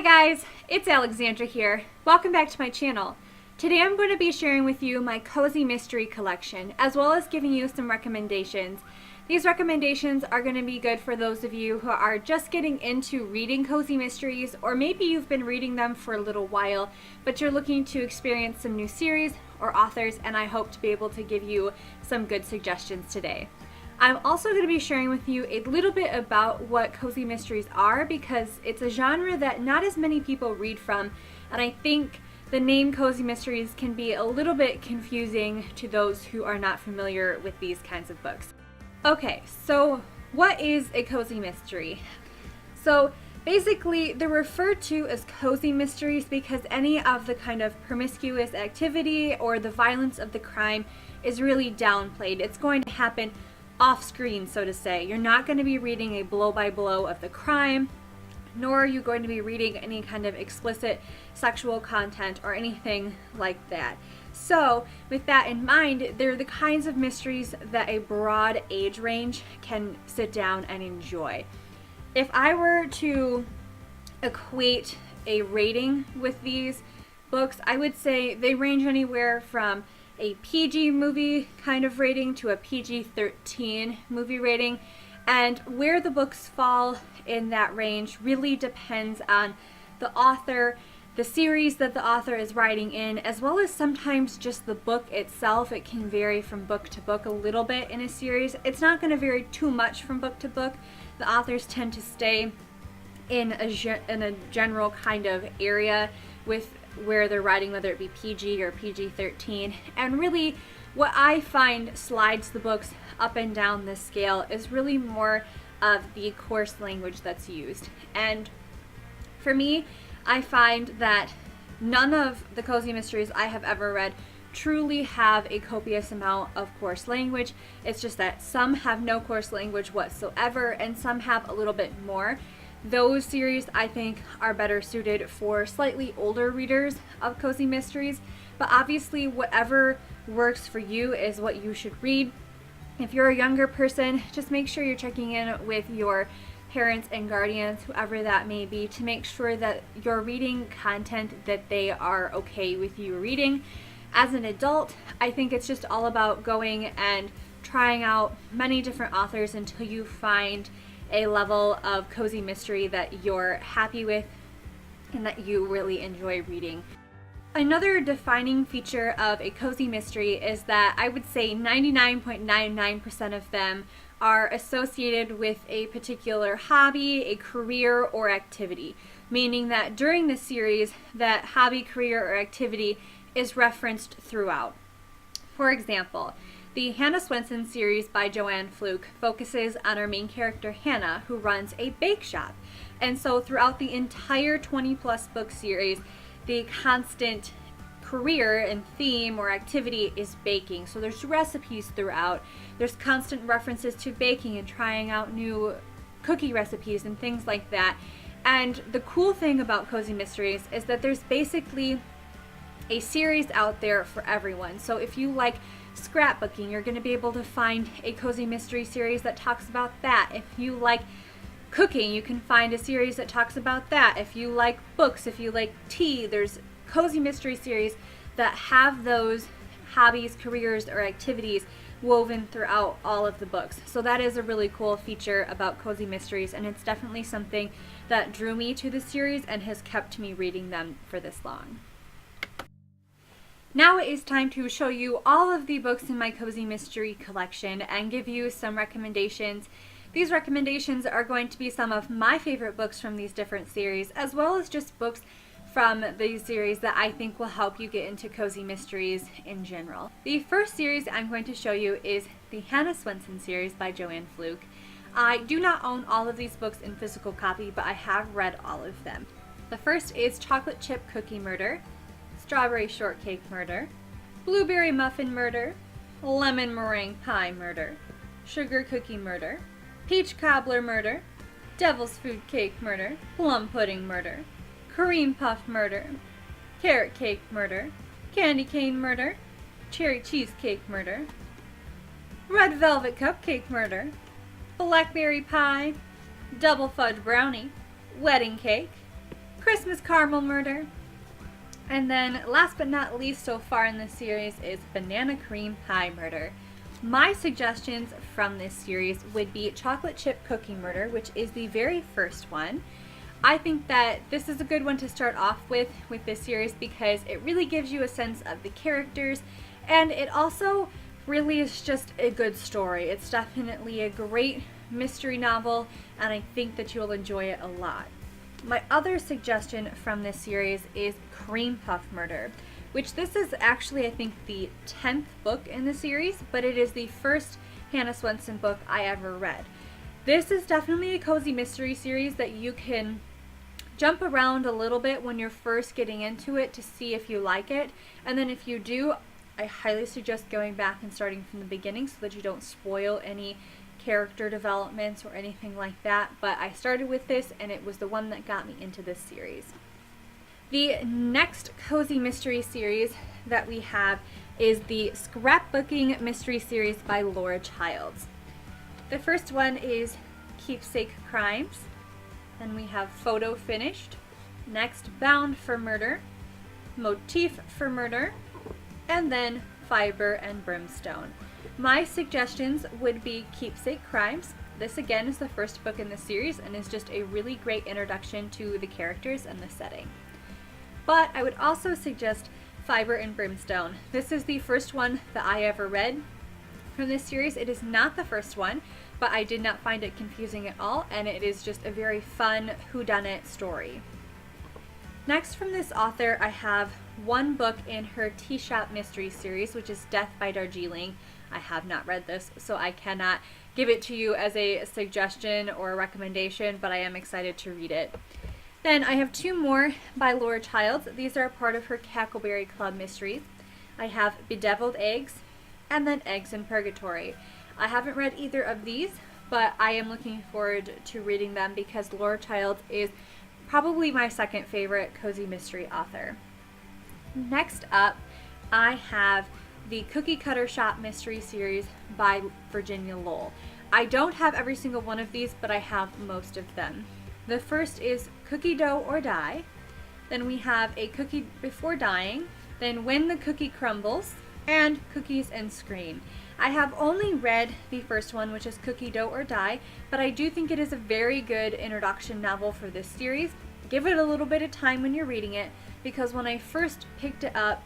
Hi guys, it's Alexandra here. Welcome back to my channel. Today I'm going to be sharing with you my cozy mystery collection, as well as giving you some recommendations. These recommendations are going to be good for those of you who are just getting into reading cozy mysteries, or maybe you've been reading them for a little while, but you're looking to experience some new series or authors, and I hope to be able to give you some good suggestions today. I'm also going to be sharing with you a little bit about what cozy mysteries are, because it's a genre that not as many people read from, and I think the name cozy mysteries can be a little bit confusing to those who are not familiar with these kinds of books. Okay, so what is a cozy mystery? So basically they're referred to as cozy mysteries because any of the kind of promiscuous activity or the violence of the crime is really downplayed. It's going to happen off screen, so to say. You're not going to be reading a blow-by-blow of the crime, nor are you going to be reading any kind of explicit sexual content or anything like that. So with that in mind, they're the kinds of mysteries that a broad age range can sit down and enjoy. If I were to equate a rating with these books, I would say they range anywhere from a PG movie kind of rating to a PG-13 movie rating, and where the books fall in that range really depends on the author, the series that the author is writing in, as well as sometimes just the book itself. It can vary from book to book a little bit in a series. It's not going to vary too much from book to book. The authors tend to stay in a general kind of area with where they're writing, whether it be PG or PG-13. And really what I find slides the books up and down this scale is really more of the coarse language that's used. And for me, I find that none of the cozy mysteries I have ever read truly have a copious amount of coarse language. It's just that some have no coarse language whatsoever and some have a little bit more. Those series, I think, are better suited for slightly older readers of cozy mysteries, but obviously whatever works for you is what you should read. If you're a younger person, just make sure you're checking in with your parents and guardians, whoever that may be, to make sure that you're reading content that they are okay with you reading. As an adult, I think it's just all about going and trying out many different authors until you find a level of cozy mystery that you're happy with and that you really enjoy reading. Another defining feature of a cozy mystery is that I would say 99.99% of them are associated with a particular hobby, a career, or activity, meaning that during the series, that hobby, career, or activity is referenced throughout. For example, the Hannah Swensen series by Joann Fluke focuses on our main character Hannah, who runs a bake shop. And so throughout the entire 20-plus book series, the constant career and theme or activity is baking. So there's recipes throughout. There's constant references to baking and trying out new cookie recipes and things like that. And the cool thing about cozy mysteries is that there's basically a series out there for everyone. So if you like scrapbooking, you're going to be able to find a cozy mystery series that talks about that. If you like cooking, you can find a series that talks about that. If you like books, if you like tea, there's cozy mystery series that have those hobbies, careers, or activities woven throughout all of the books. So that is a really cool feature about cozy mysteries, and it's definitely something that drew me to the series and has kept me reading them for this long. Now it is time to show you all of the books in my cozy mystery collection and give you some recommendations. These recommendations are going to be some of my favorite books from these different series, as well as just books from these series that I think will help you get into cozy mysteries in general. The first series I'm going to show you is the Hannah Swensen series by Joann Fluke. I do not own all of these books in physical copy, but I have read all of them. The first is Chocolate Chip Cookie Murder, Strawberry Shortcake Murder, Blueberry Muffin Murder, Lemon Meringue Pie Murder, Sugar Cookie Murder, Peach Cobbler Murder, Devil's Food Cake Murder, Plum Pudding Murder, Creampuff Murder, Carrot Cake Murder, Candy Cane Murder, Cherry Cheesecake Murder, Red Velvet Cupcake Murder, Blackberry Pie, Double Fudge Brownie, Wedding Cake, Christmas Caramel Murder. And then last but not least so far in this series is Banana Cream Pie Murder. My suggestions from this series would be Chocolate Chip Cookie Murder, which is the very first one. I think that this is a good one to start off with this series because it really gives you a sense of the characters, and it also really is just a good story. It's definitely a great mystery novel, and I think that you'll enjoy it a lot. My other suggestion from this series is Creampuff Murder, which this is actually, I think, the 10th book in the series, but it is the first Hannah Swensen book I ever read. This is definitely a cozy mystery series that you can jump around a little bit when you're first getting into it to see if you like it, and then if you do, I highly suggest going back and starting from the beginning so that you don't spoil any character developments or anything like that. But I started with this and it was the one that got me into this series. The next cozy mystery series that we have is the Scrapbooking mystery series by Laura Childs. The first one is Keepsake Crimes. Then we have Photo Finished. Next, Bound for Murder. Motif for Murder. And then Fiber and Brimstone. My suggestions would be Keepsake Crimes. This again is the first book in the series and is just a really great introduction to the characters and the setting. But I would also suggest Fiber and Brimstone. This is the first one that I ever read from this series. It is not the first one, but I did not find it confusing at all, and it is just a very fun whodunit story. Next from this author, I have one book in her Tea Shop Mystery series, which is Death by Darjeeling. I have not read this, so I cannot give it to you as a suggestion or a recommendation, but I am excited to read it. Then I have two more by Laura Childs. These are a part of her Cackleberry Club mysteries. I have Bedeviled Eggs, and then Eggs in Purgatory. I haven't read either of these, but I am looking forward to reading them because Laura Childs is probably my second favorite cozy mystery author. Next up, I have the Cookie Cutter Shop mystery series by Virginia Lowell. I don't have every single one of these, but I have most of them. The first is Cookie Dough or Die. Then we have A Cookie Before Dying. Then When the Cookie Crumbles. And Cookies and Scream. I have only read the first one, which is Cookie Dough or Die, but I do think it is a very good introduction novel for this series. Give it a little bit of time when you're reading it, because when I first picked it up,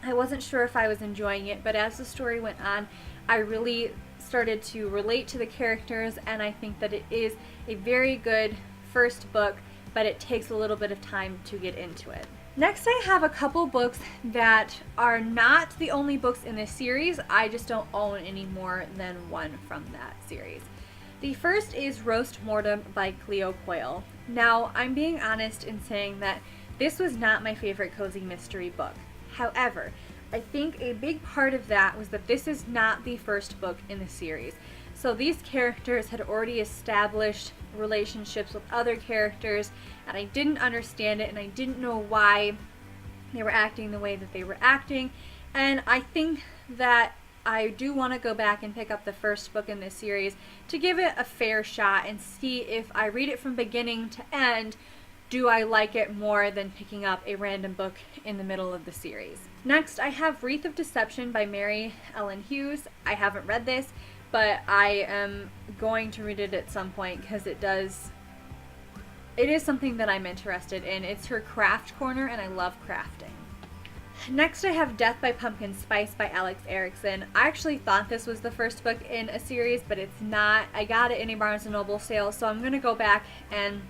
I wasn't sure if I was enjoying it, but as the story went on, I really started to relate to the characters, and I think that it is a very good first book, but it takes a little bit of time to get into it. Next, I have a couple books that are not the only books in this series. I just don't own any more than one from that series. The first is Roast Mortem by Cleo Coyle. Now, I'm being honest in saying that this was not my favorite cozy mystery book. However, I think a big part of that was that this is not the first book in the series. So these characters had already established relationships with other characters, and I didn't understand it, and I didn't know why they were acting the way that they were acting. And I think that I do want to go back and pick up the first book in this series to give it a fair shot and see if I read it from beginning to end, do I like it more than picking up a random book in the middle of the series. Next, I have Wreath of Deception by Mary Ellen Hughes. I haven't read this, but I am going to read it at some point because it is something that I'm interested in. It's her craft corner, and I love crafting. Next, I have Death by Pumpkin Spice by Alex Erickson. I actually thought this was the first book in a series, but it's not. I got it in a Barnes & Noble sale, so I'm going to go back and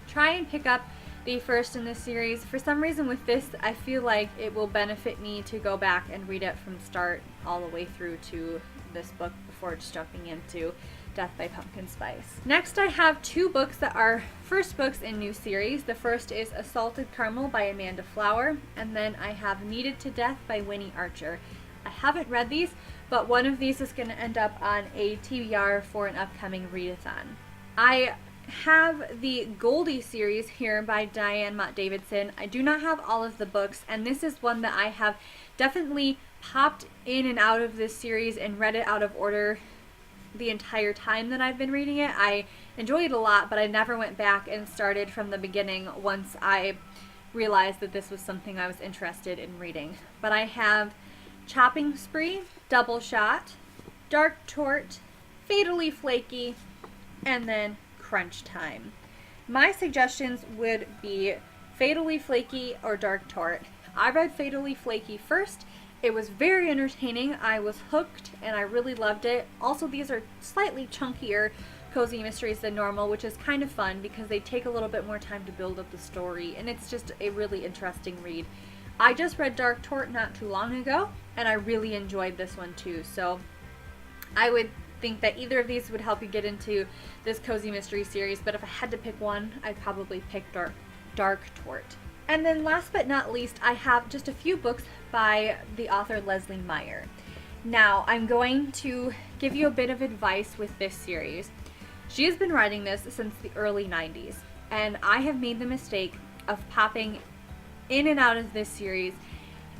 try and pick up the first in this series. For some reason with this, I feel like it will benefit me to go back and read it from start all the way through to this book before just jumping into Death by Pumpkin Spice. Next, I have two books that are first books in new series. The first is Assaulted Caramel by Amanda Flower, and then I have Needed to Death by Winnie Archer. I haven't read these, but one of these is going to end up on a TBR for an upcoming readathon. I have the Goldie series here by Diane Mott Davidson. I do not have all of the books, and this is one that I have definitely popped in and out of this series and read it out of order the entire time that I've been reading it. I enjoyed it a lot, but I never went back and started from the beginning once I realized that this was something I was interested in reading. But I have Chopping Spree, Double Shot, Dark Tort, Fatally Flaky, and then Crunch Time. My suggestions would be Fatally Flaky or Dark Tort. I read Fatally Flaky first. It was very entertaining. I was hooked and I really loved it. Also, these are slightly chunkier cozy mysteries than normal, which is kind of fun because they take a little bit more time to build up the story, and it's just a really interesting read. I just read Dark Tort not too long ago, and I really enjoyed this one too, so I would think that either of these would help you get into this cozy mystery series, but if I had to pick one, I'd probably pick Dark Tort. And then last but not least, I have just a few books by the author Leslie Meyer. Now, I'm going to give you a bit of advice with this series. She has been writing this since the early 90s, and I have made the mistake of popping in and out of this series,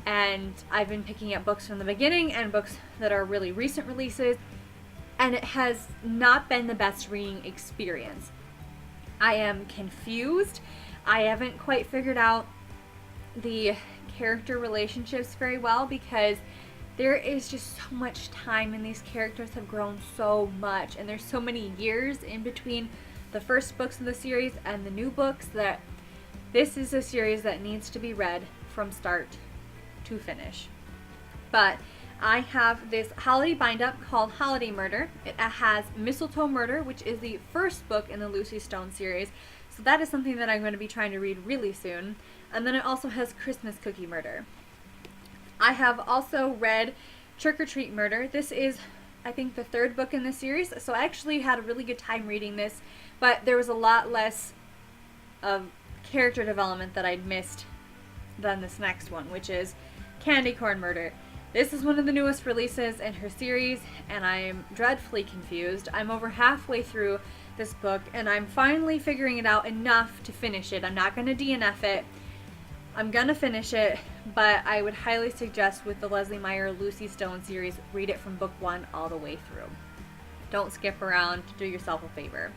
and I've been picking up books from the beginning and books that are really recent releases, and it has not been the best reading experience. I am confused. I haven't quite figured out the character relationships very well because there is just so much time and these characters have grown so much, and there's so many years in between the first books of the series and the new books that this is a series that needs to be read from start to finish. But I have this holiday bind-up called Holiday Murder. It has Mistletoe Murder, which is the first book in the Lucy Stone series, so that is something that I'm going to be trying to read really soon. And then it also has Christmas Cookie Murder. I have also read Trick or Treat Murder. This is, I think, the third book in the series, so I actually had a really good time reading this, but there was a lot less of character development that I'd missed than this next one, which is Candy Corn Murder. This is one of the newest releases in her series, and I'm dreadfully confused. I'm over halfway through this book, and I'm finally figuring it out enough to finish it. I'm not going to DNF it. I'm going to finish it, but I would highly suggest with the Leslie Meyer Lucy Stone series, read it from book 1 all the way through. Don't skip around. Do yourself a favor.